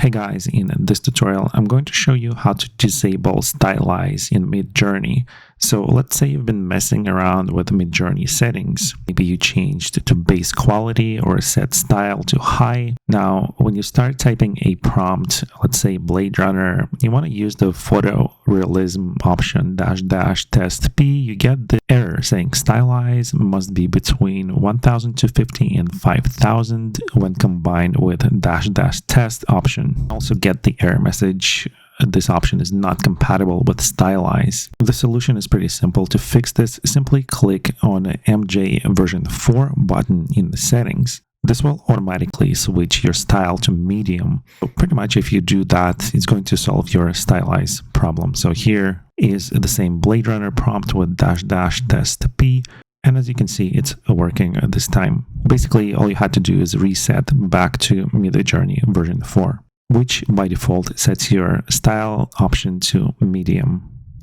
Hey guys, in this tutorial, I'm going to show you how to disable Stylize in Midjourney. So let's say you've been messing around with Midjourney settings. Maybe you changed to base quality or set style to high. Now, when you start typing a prompt, let's say Blade Runner, you want to use the photorealism option --testp. You get the error saying Stylize must be between 1250 and 5000 when combined with --test option. Also get the error message. This option is not compatible with Stylize. The solution is pretty simple. To fix this, simply click on the MJ version 4 button in the settings. This will automatically switch your style to medium. So pretty much if you do that, it's going to solve your Stylize problem. So here is the same Blade Runner prompt with --testp. And as you can see, it's working this time. Basically, all you had to do is reset back to Midjourney version 4, which by default sets your style option to medium.